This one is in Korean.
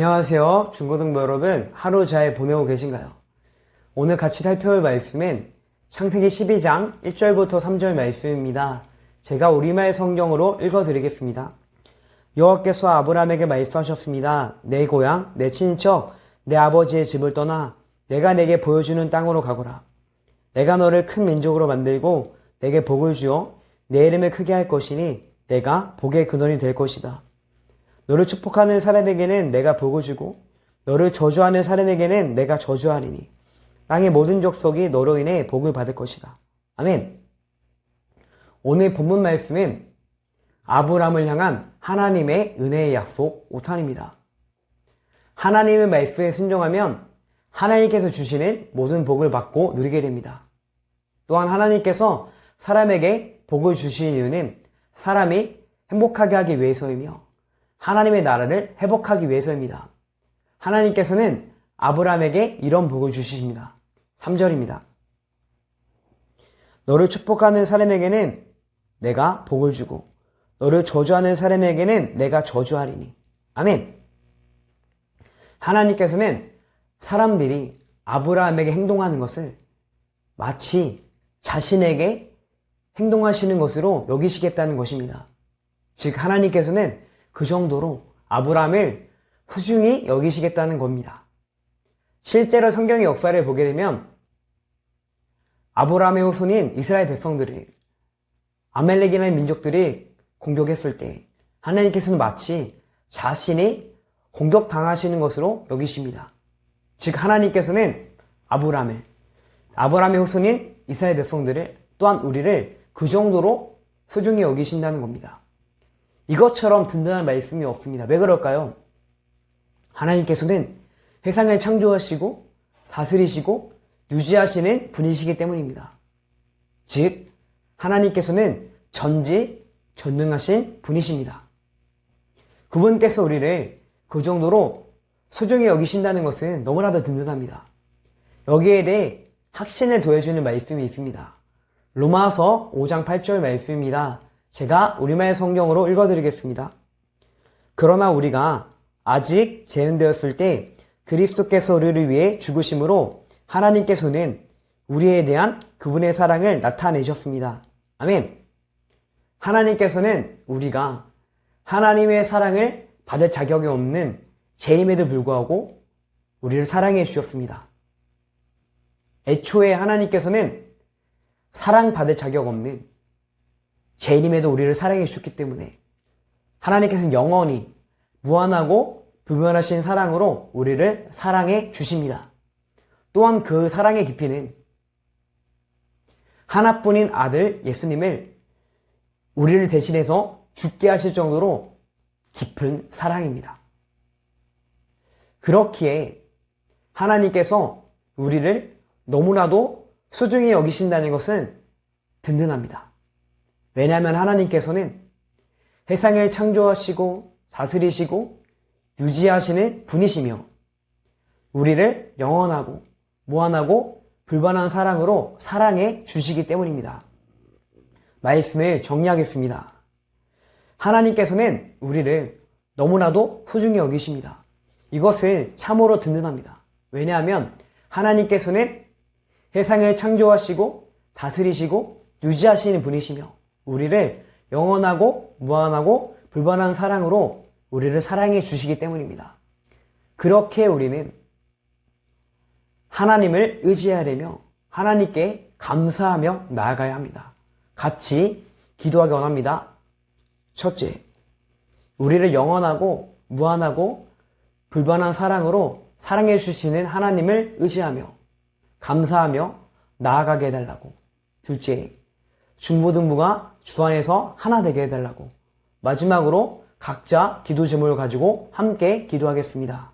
안녕하세요. 중고등부 여러분, 하루 잘 보내고 계신가요? 오늘 같이 살펴볼 말씀은 창세기 12장 1절부터 3절 말씀입니다. 제가 우리말 성경으로 읽어드리겠습니다. 여호와께서 아브라함에게 말씀하셨습니다. 내 고향, 내 친인척, 내 아버지의 집을 떠나 내가 내게 보여주는 땅으로 가거라. 내가 너를 큰 민족으로 만들고 내게 복을 주어 내 이름을 크게 할 것이니 내가 복의 근원이 될 것이다. 너를 축복하는 사람에게는 내가 복을 주고 너를 저주하는 사람에게는 내가 저주하리니 땅의 모든 족속이 너로 인해 복을 받을 것이다. 아멘. 오늘 본문 말씀은 아브라함을 향한 하나님의 은혜의 약속 5탄입니다. 하나님의 말씀에 순종하면 하나님께서 주시는 모든 복을 받고 누리게 됩니다. 또한 하나님께서 사람에게 복을 주시는 이유는 사람이 행복하게 하기 위해서이며 하나님의 나라를 회복하기 위해서입니다. 하나님께서는 아브라함에게 이런 복을 주십니다. 3절입니다. 너를 축복하는 사람에게는 내가 복을 주고 너를 저주하는 사람에게는 내가 저주하리니. 아멘. 하나님께서는 사람들이 아브라함에게 행동하는 것을 마치 자신에게 행동하시는 것으로 여기시겠다는 것입니다. 즉 하나님께서는 그 정도로 아브라함을 소중히 여기시겠다는 겁니다. 실제로 성경의 역사를 보게 되면 아브라함의 후손인 이스라엘 백성들을 아말렉이라는 민족들이 공격했을 때 하나님께서는 마치 자신이 공격당하시는 것으로 여기십니다. 즉 하나님께서는 아브라함의 후손인 이스라엘 백성들을 또한 우리를 그 정도로 소중히 여기신다는 겁니다. 이것처럼 든든한 말씀이 없습니다. 왜 그럴까요? 하나님께서는 세상을 창조하시고 다스리시고 유지하시는 분이시기 때문입니다. 즉 하나님께서는 전지전능하신 분이십니다. 그분께서 우리를 그 정도로 소중히 여기신다는 것은 너무나도 든든합니다. 여기에 대해 확신을 더해주는 말씀이 있습니다. 로마서 5장 8절 말씀입니다. 제가 우리말 성경으로 읽어드리겠습니다. 그러나 우리가 아직 재현되었을 때 그리스도께서 우리를 위해 죽으심으로 하나님께서는 우리에 대한 그분의 사랑을 나타내셨습니다. 아멘. 하나님께서는 우리가 하나님의 사랑을 받을 자격이 없는 죄임에도 불구하고 우리를 사랑해 주셨습니다. 애초에 하나님께서는 사랑받을 자격 없는 죄인임에도 우리를 사랑해 주셨기 때문에 하나님께서는 영원히 무한하고 불변하신 사랑으로 우리를 사랑해 주십니다. 또한 그 사랑의 깊이는 하나뿐인 아들 예수님을 우리를 대신해서 죽게 하실 정도로 깊은 사랑입니다. 그렇기에 하나님께서 우리를 너무나도 소중히 여기신다는 것은 든든합니다. 왜냐하면 하나님께서는 세상을 창조하시고 다스리시고 유지하시는 분이시며 우리를 영원하고 무한하고 불변한 사랑으로 사랑해 주시기 때문입니다. 말씀을 정리하겠습니다. 하나님께서는 우리를 너무나도 소중히 여기십니다. 이것은 참으로 든든합니다. 왜냐하면 하나님께서는 세상을 창조하시고 다스리시고 유지하시는 분이시며 우리를 영원하고 무한하고 불변한 사랑으로 우리를 사랑해 주시기 때문입니다. 그렇게 우리는 하나님을 의지하려며 하나님께 감사하며 나아가야 합니다. 같이 기도하기 원합니다. 첫째, 우리를 영원하고 무한하고 불변한 사랑으로 사랑해 주시는 하나님을 의지하며 감사하며 나아가게 해달라고. 둘째, 중고등부가 주 안에서 하나 되게 해달라고. 마지막으로 각자 기도 제목을 가지고 함께 기도하겠습니다.